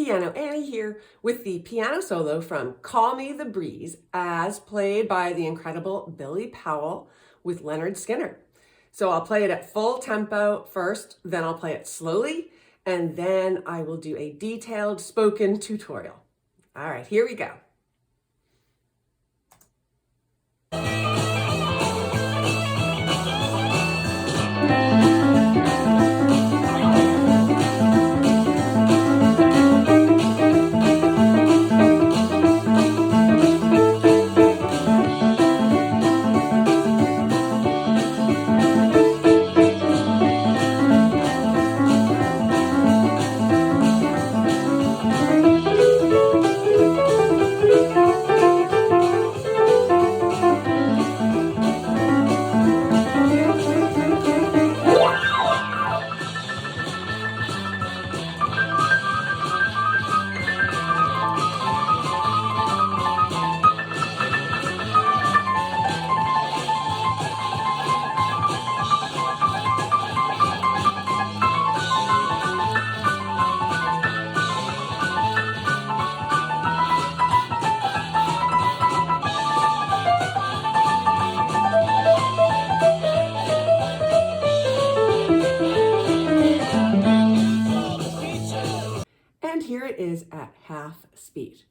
Piano Annie here with the piano solo from Call Me the Breeze as played by the incredible Billy Powell with Lynyrd Skynyrd. So I'll play it at full tempo first, then I'll play it slowly, and then I will do a detailed spoken tutorial. All right, here we go. And here it is at half speed.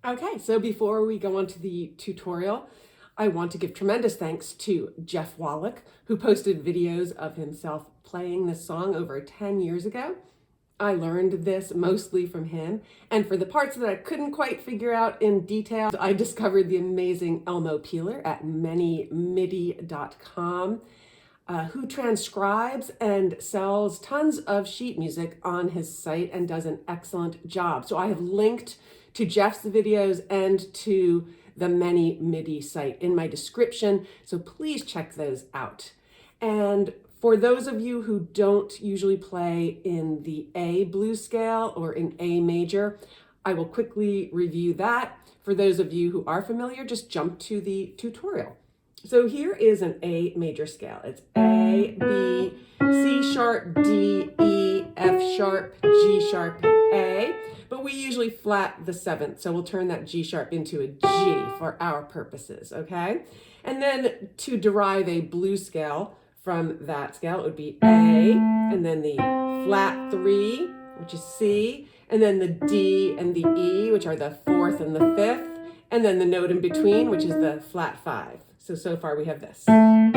Okay, so before we go on to the tutorial, I want to give tremendous thanks to Geoff Wallick, who posted videos of himself playing this song over 10 years ago. I learned this mostly from him, and for the parts that I couldn't quite figure out in detail, I discovered the amazing Elmo Peeler at manymidi.com, who transcribes and sells tons of sheet music on his site and does an excellent job. So I have linked to Geoff's videos and to the Many MIDI site in my description, so please check those out. And for those of you who don't usually play in the A blues scale or in A major, I will quickly review that. For those of you who are familiar, just jump to the tutorial. So here is an A major scale. It's A, B, C sharp, D, E, F sharp, G sharp, A. But we usually flat the seventh, so we'll turn that G sharp into a G for our purposes, okay? And then to derive a blues scale from that scale, it would be A, and then the flat 3, which is C, and then the D and the E, which are the fourth and the fifth, and then the note in between, which is the flat 5. So far we have this. And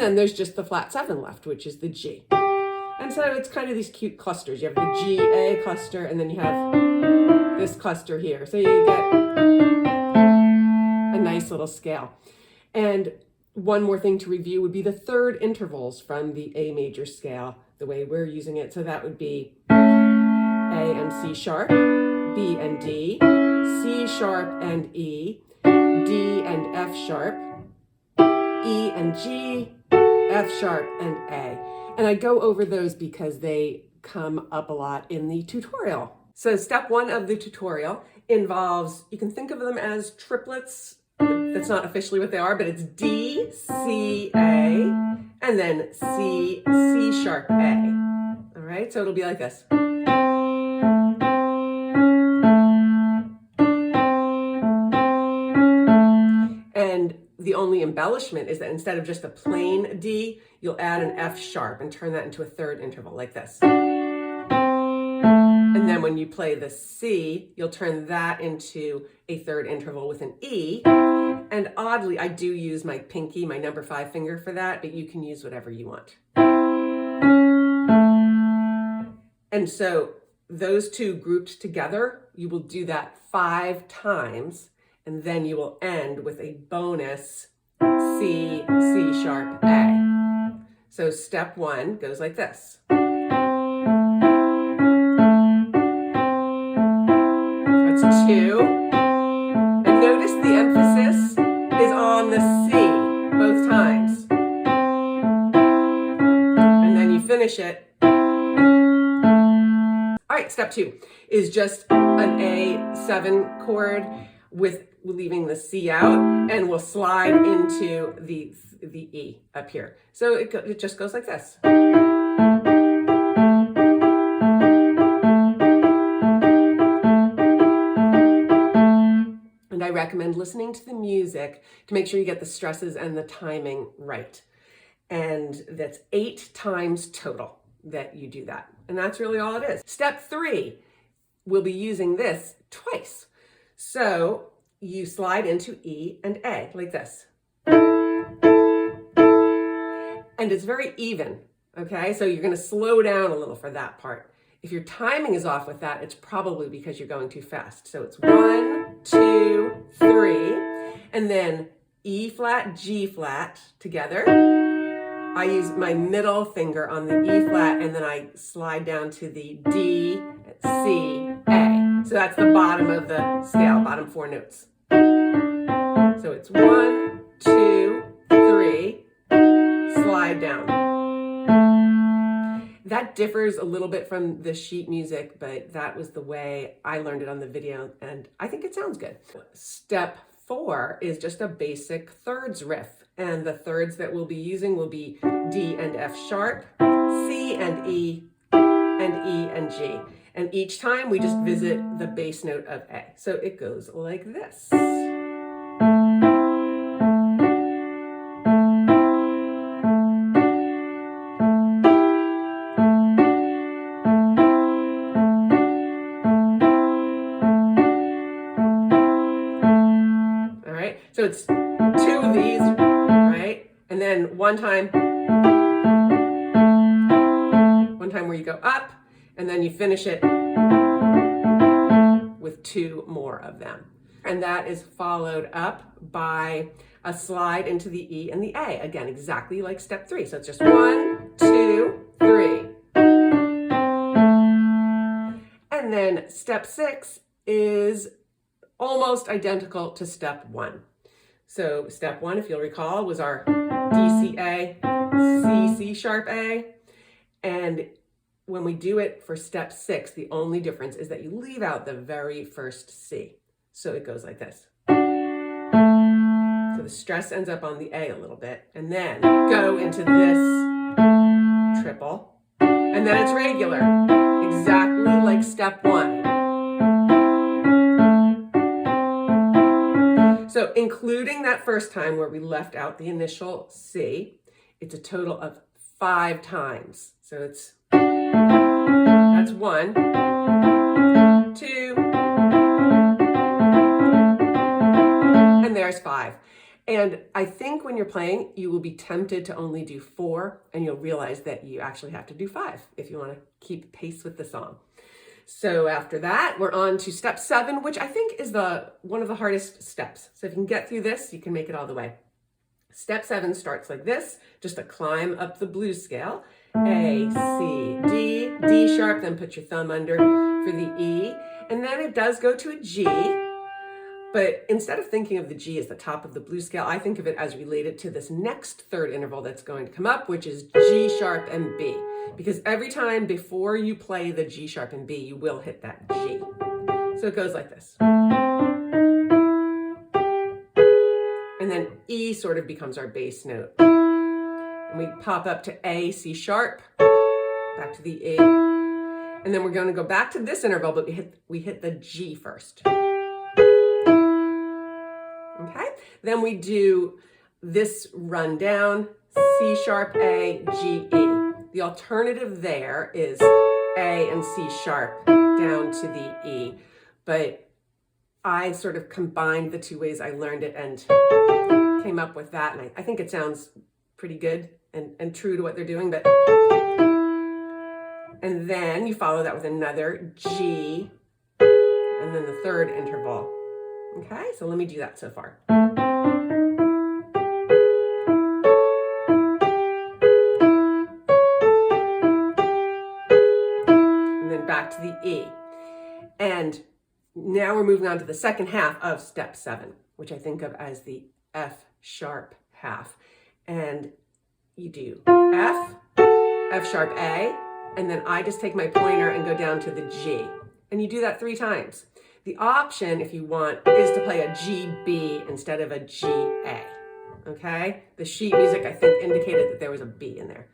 then there's just the flat 7 left, which is the G. And so it's kind of these cute clusters. You have the G, A cluster, and then you have this cluster here. So you get a nice little scale. And one more thing to review would be the third intervals from the A major scale, the way we're using it. So that would be A and C sharp, B and D, C sharp and E, D and F sharp, E and G, F sharp and A. And I go over those because they come up a lot in the tutorial. So step 1 of the tutorial involves, you can think of them as triplets. That's not officially what they are, but it's D, C, A, and then C, C sharp, A. All right, so it'll be like this. And the only embellishment is that instead of just a plain D, you'll add an F sharp and turn that into a third interval like this. And then when you play the C, you'll turn that into a third interval with an E. And oddly, I do use my pinky, my number 5 finger for that, but you can use whatever you want. And so those two grouped together, you will do that 5 times, and then you will end with a bonus C, C sharp, A. So step 1 goes like this. That's 2. And notice the emphasis is on the C both times. And then you finish it. All right, step 2 is just an A7 chord with leaving the C out, and we'll slide into the E up here. So it just goes like this. And I recommend listening to the music to make sure you get the stresses and the timing right. And that's 8 times total that you do that. And that's really all it is. Step 3, we'll be using this twice. So you slide into E and A like this. And it's very even, okay? So you're gonna slow down a little for that part. If your timing is off with that, it's probably because you're going too fast. So it's 1, 2, 3, and then E flat, G flat together. I use my middle finger on the E flat, and then I slide down to the D, C, A. So that's the bottom of the scale, bottom 4 notes. So it's 1, 2, 3, slide down. That differs a little bit from the sheet music, but that was the way I learned it on the video, and I think it sounds good. Step 4 is just a basic thirds riff, and the thirds that we'll be using will be D and F sharp, C and E and G. And each time we just visit the bass note of A. So it goes like this. All right, so it's 2 of these, right? And then one time where you go up, and then you finish it with 2 more of them. And that is followed up by a slide into the E and the A. Again, exactly like step 3. So it's just 1, 2, 3. And then step 6 is almost identical to step 1. So step 1, if you'll recall, was our D, C, A, C, C sharp, A. And when we do it for step 6, the only difference is that you leave out the very first C. So it goes like this. So the stress ends up on the A a little bit, and then go into this triple, and then it's regular, exactly like step 1. So including that first time where we left out the initial C, it's a total of 5 times. So it's that's 1, 2, and there's 5. And I think when you're playing, you will be tempted to only do 4, and you'll realize that you actually have to do 5 if you want to keep pace with the song. So after that, we're on to step 7, which I think is one of the hardest steps. So if you can get through this, you can make it all the way. Step 7 starts like this, just a climb up the blues scale. A, C, D, D sharp, then put your thumb under for the E. And then it does go to a G. But instead of thinking of the G as the top of the blues scale, I think of it as related to this next third interval that's going to come up, which is G sharp and B. Because every time before you play the G sharp and B, you will hit that G. So it goes like this. And then E sort of becomes our bass note. And we pop up to A, C sharp, back to the E. And then we're going to go back to this interval, but we hit the G first. Okay, then we do this run down, C sharp, A, G, E. The alternative there is A and C sharp down to the E, but I sort of combined the two ways I learned it and came up with that, and I think it sounds pretty good and true to what they're doing, but and then you follow that with another G, and then the third interval. Okay, so let me do that so far. And then back to the E. And now we're moving on to the second half of step 7, which I think of as the F sharp half. And you do F, F sharp A, and then I just take my pointer and go down to the G. And you do that 3 times. The option, if you want, is to play a G, B instead of a G, A, okay? The sheet music, I think, indicated that there was a B in there.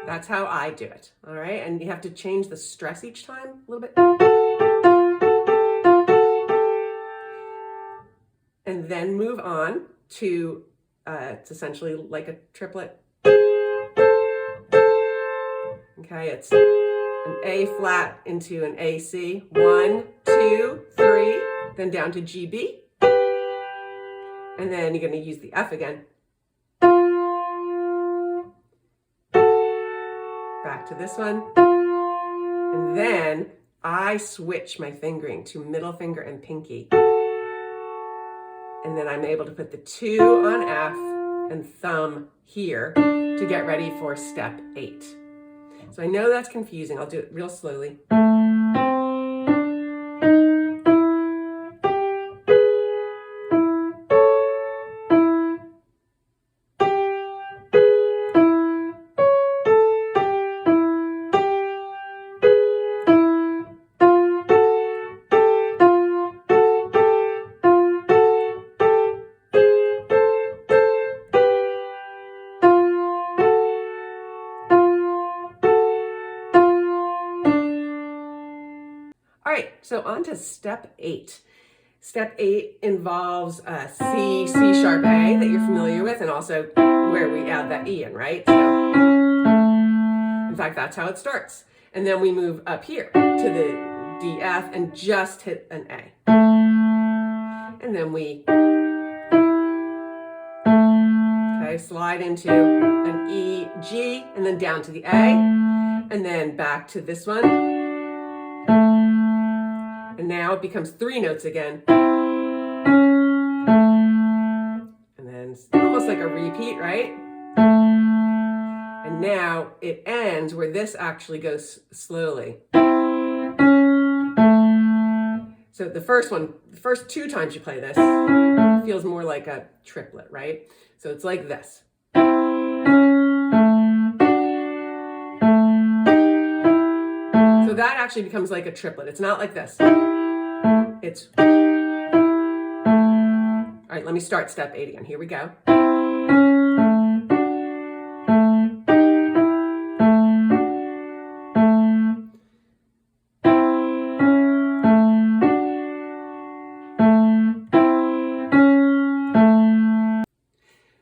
That's how I do it, all right? And you have to change the stress each time a little bit. And then move on to, it's essentially like a triplet. Okay, it's an A flat into an A C, 1, 2, 3, then down to G B, and then you're going to use the F again. Back to this one, and then I switch my fingering to middle finger and pinky, and then I'm able to put the 2 on F and thumb here to get ready for step 8. So I know that's confusing. I'll do it real slowly. All right, so on to step 8. Step 8 involves C, C sharp A that you're familiar with, and also where we add that E in, right? So, in fact, that's how it starts. And then we move up here to the D, F, and just hit an A. And then we slide into an E, G, and then down to the A, and then back to this one. And now it becomes 3 notes again. And then it's almost like a repeat, right? And now it ends where this actually goes slowly. So the first 2 times you play this, it feels more like a triplet, right? So it's like this. So that actually becomes like a triplet. It's not like this. It's... All right, let me start step 8 again. Here we go.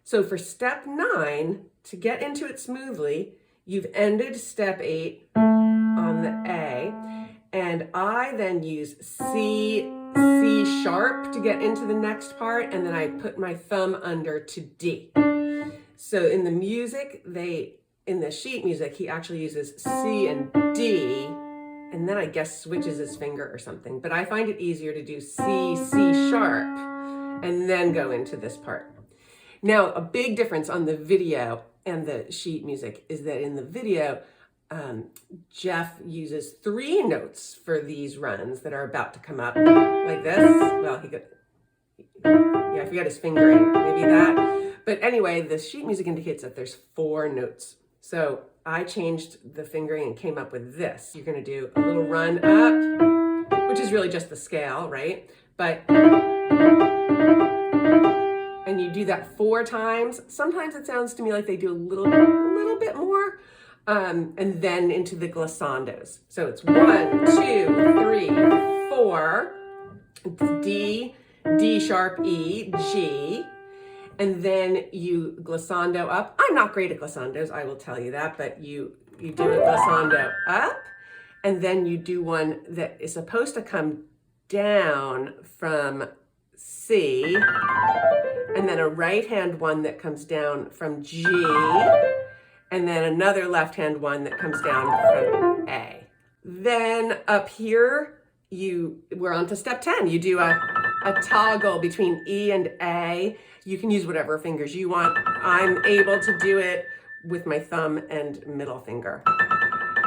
So for step 9, to get into it smoothly, you've ended step 8 on the A, and I then use C sharp to get into the next part, and then I put my thumb under to D. So in the music, in the sheet music, he actually uses C and D, and then I guess switches his finger or something. But I find it easier to do C sharp, and then go into this part. Now, a big difference on the video and the sheet music is that in the video, Geoff uses 3 notes for these runs that are about to come up, like this. Well, I forgot his fingering, maybe that. But anyway, the sheet music indicates that there's 4 notes. So I changed the fingering and came up with this. You're gonna do a little run up, which is really just the scale, right? And you do that 4 times. Sometimes it sounds to me like they do a little bit more. And then into the glissandos. So it's 1, 2, 3, 4. It's D sharp, E, G. And then you glissando up. I'm not great at glissandos, I will tell you that, but you do a glissando up, and then you do one that is supposed to come down from C, and then a right-hand one that comes down from G, and then another left-hand one that comes down from A. Then up here, we're on to step 10. You do a toggle between E and A. You can use whatever fingers you want. I'm able to do it with my thumb and middle finger.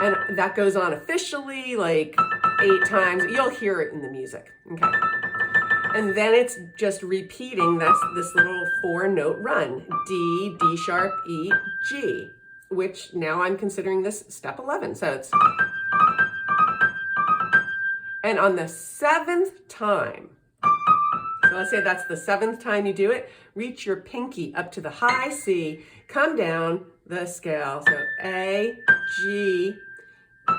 And that goes on officially like 8 times. You'll hear it in the music, okay? And then it's just repeating this little 4-note run, D sharp, E, G, which now I'm considering this step 11. So it's, and on the 7th time, so let's say that's the 7th time you do it, reach your pinky up to the high C, come down the scale. So A, G,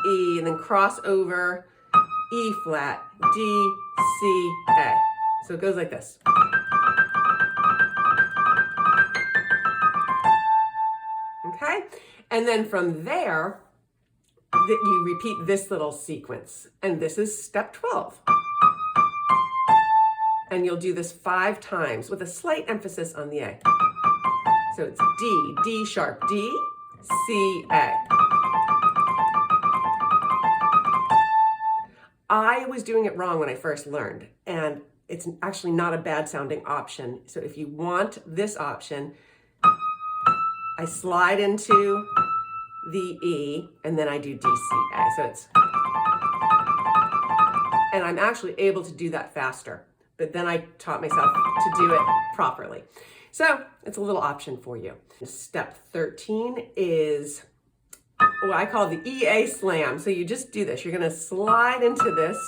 E, and then cross over E flat, D, C, A. So it goes like this. Okay? And then from there, you repeat this little sequence. And this is step 12. And you'll do this 5 times with a slight emphasis on the A. So it's D sharp, D, C, A. I was doing it wrong when I first learned, and it's actually not a bad sounding option. So if you want this option, I slide into the E, and then I do D, C, A. So it's, and I'm actually able to do that faster. But then I taught myself to do it properly. So it's a little option for you. Step 13 is what I call the EA slam. So you just do this. You're gonna slide into this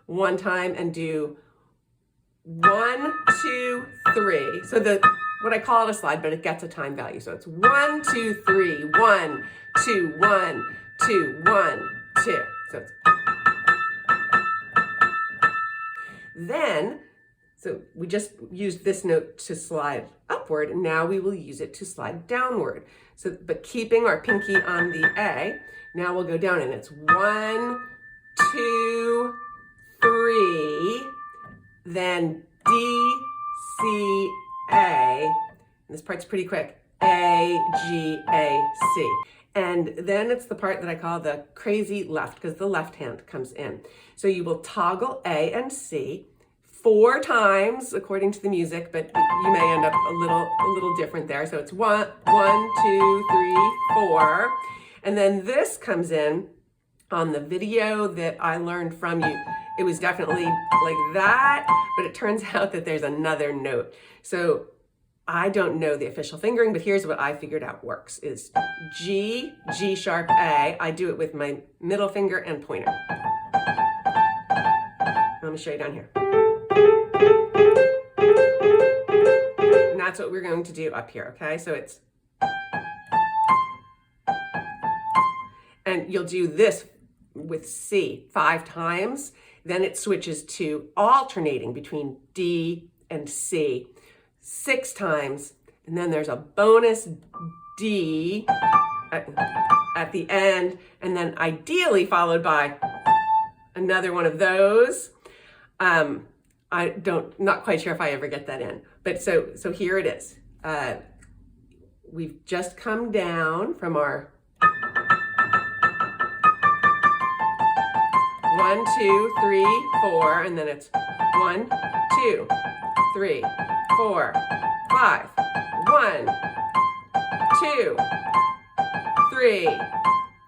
1 time and do 1, 2, 3. So what I call it a slide, but it gets a time value. So it's 1, 2, 3, 1, 2, 1, 2, 1, 2. So it's, then, so we just used this note to slide upward, and now we will use it to slide downward. So, but keeping our pinky on the A, now we'll go down, and it's 1, 2, 3, then D, C, A, and this part's pretty quick, A, G, A, C. And then it's the part that I call the crazy left, because the left hand comes in. So you will toggle A and C 4 times according to the music, but you may end up a little different there. So it's 1, 2, 3, 4. And then this comes in on the video that I learned from you. It was definitely like that, but it turns out that there's another note. So I don't know the official fingering, but here's what I figured out works is G, G sharp, A. I do it with my middle finger and pointer. Let me show you down here. And that's what we're going to do up here, okay? So it's, and you'll do this with C 5 times, then it switches to alternating between D and C 6 times, and then there's a bonus D at the end, and then ideally followed by another one of those. Not quite sure if I ever get that in, but so here it is. We've just come down from our 1, 2, 3, 4, and then it's 1, 2, 3, 4, 5, 1, 2, 3.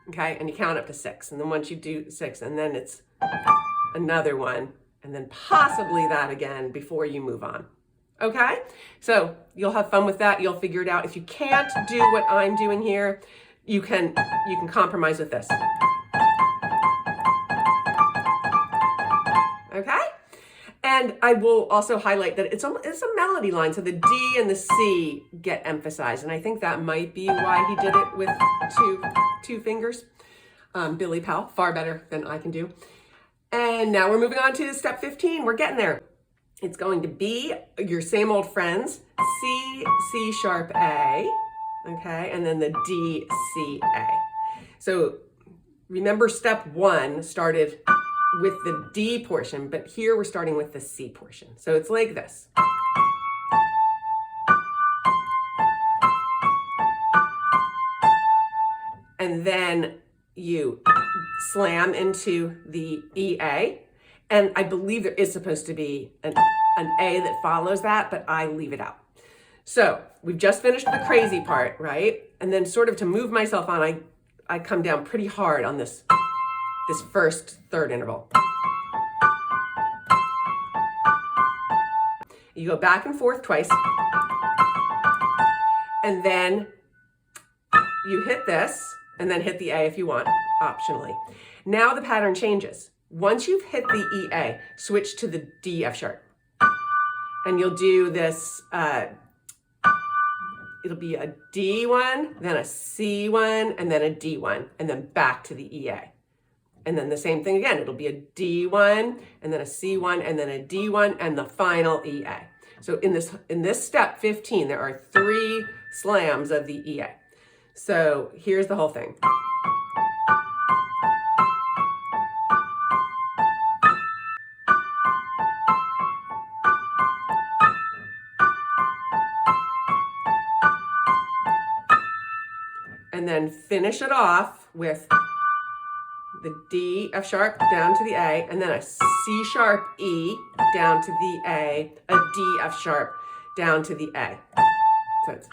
Okay, and you count up to 6, and then once you do 6, and then it's another one, and then possibly that again before you move on. Okay, so you'll have fun with that. You'll figure it out. If you can't do what I'm doing here, you can compromise with this. Okay, and I will also highlight that it's a melody line, so the D and the C get emphasized, and I think that might be why he did it with two fingers. Billy Powell, far better than I can do. And now we're moving on to step 15. We're getting there. It's going to be your same old friends, C, C sharp, A, okay, and then the D, C, A. So remember step 1 started with the D portion, but here we're starting with the C portion. So it's like this. And then you slam into the EA. And I believe there is supposed to be an A that follows that, but I leave it out. So we've just finished the crazy part, right? And then sort of to move myself on, I come down pretty hard on this first third interval. You go back and forth twice. And then you hit this, and then hit the A if you want, optionally. Now the pattern changes. Once you've hit the EA, switch to the D F sharp. And you'll do this, it'll be a D1, then a C1, and then a D1, and then back to the EA. And then the same thing again, it'll be a D1, and then a C1, and then a D1, and the final EA. So in this step 15, there are 3 slams of the EA. So here's the whole thing. And then finish it off with the D, F sharp down to the A, and then a C sharp E down to the A, a D, F sharp down to the A. So it's,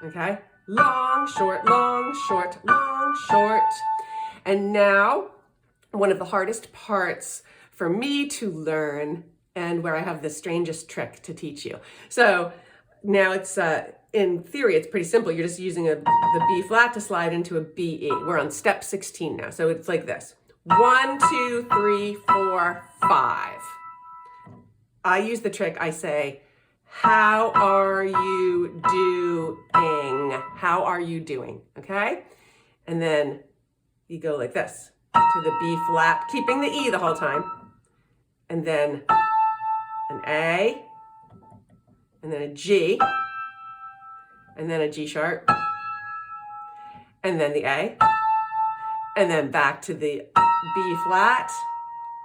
okay? Long, short, long, short, long, short. And now, one of the hardest parts for me to learn, and where I have the strangest trick to teach you. So now it's, in theory, it's pretty simple. You're just using the B flat to slide into a B, E. We're on step 16 now. So it's like this. 1, 2, 3, 4, 5. I use the trick. I say, how are you doing? How are you doing? Okay? And then you go like this to the B flat, keeping the E the whole time. And then an A, and then a G, and then a G sharp, and then the A, and then back to the B flat,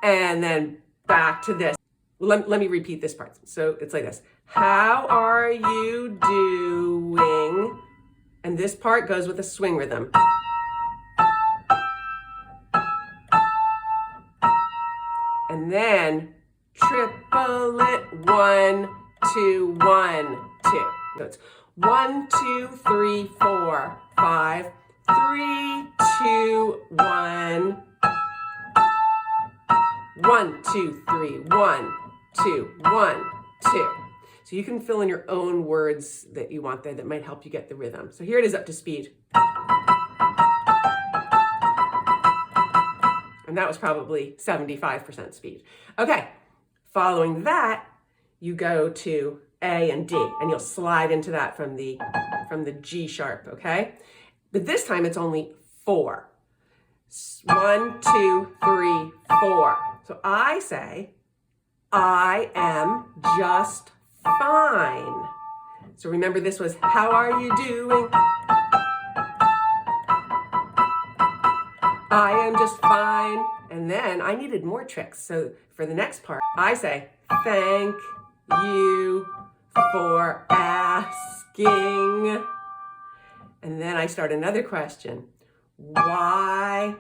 and then back to this. Let me repeat this part. So it's like this. How are you doing? And this part goes with a swing rhythm. And then triplet 1, 2, 1, 2. So it's 1, 2, 3, 4, 5, 3, 2, 1. 1, 2, 3, 1, 2, 1, 2. So you can fill in your own words that you want there that might help you get the rhythm. So here it is up to speed. And that was probably 75% speed. Okay, following that, you go to A and D, and you'll slide into that from the G sharp, okay? But this time it's only 4. 1, 2, 3, 4. So I say, I am just fine. So remember, this was, how are you doing? I am just fine. And then I needed more tricks. So for the next part, I say, thank you for asking. And then I start another question. Why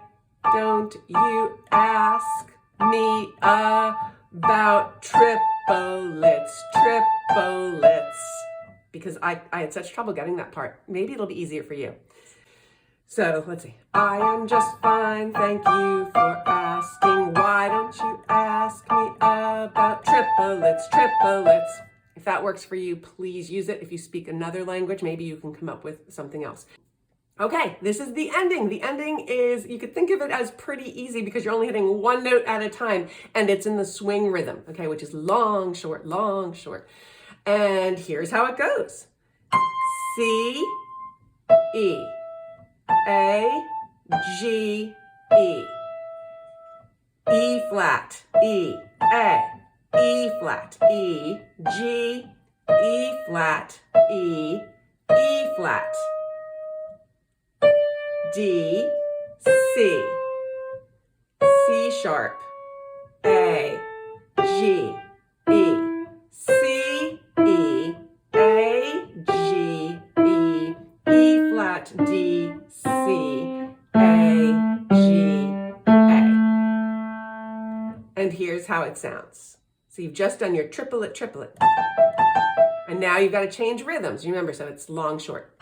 don't you ask me about triplets? Because I had such trouble getting that part. Maybe it'll be easier for you. So let's see. I am just fine, thank you for asking. Why don't you ask me about triplets? If that works for you, please use it. If you speak another language, maybe you can come up with something else. Okay, this is the ending. The ending is, you could think of it as pretty easy because you're only hitting one note at a time, and it's in the swing rhythm, okay, which is long, short, long, short. And here's how it goes. C, E, A, G, E. E flat, E, A, E flat, E, G, E flat, E, E flat. D, C, C sharp, A, G, E, C, E, A, G, E, E flat, D, C, A, G, A. And here's how it sounds. So you've just done your triplet. And now you've got to change rhythms. Remember, so it's long, short.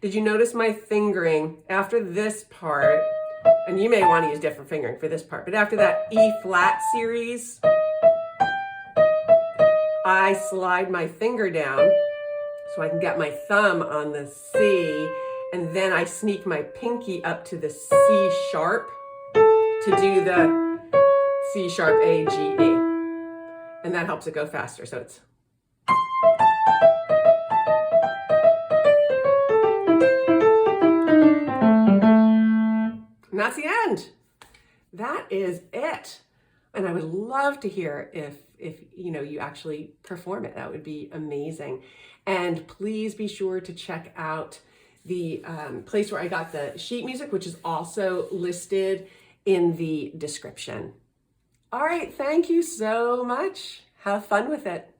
Did you notice my fingering after this part? And you may want to use different fingering for this part, but after that E flat series, I slide my finger down so I can get my thumb on the C, and then I sneak my pinky up to the C sharp to do the C sharp, A, G, E. And that helps it go faster. So it's and that's the end. That is it. And I would love to hear if you actually perform it. That would be amazing. And please be sure to check out the place where I got the sheet music, which is also listed in the description. All right, thank you so much. Have fun with it.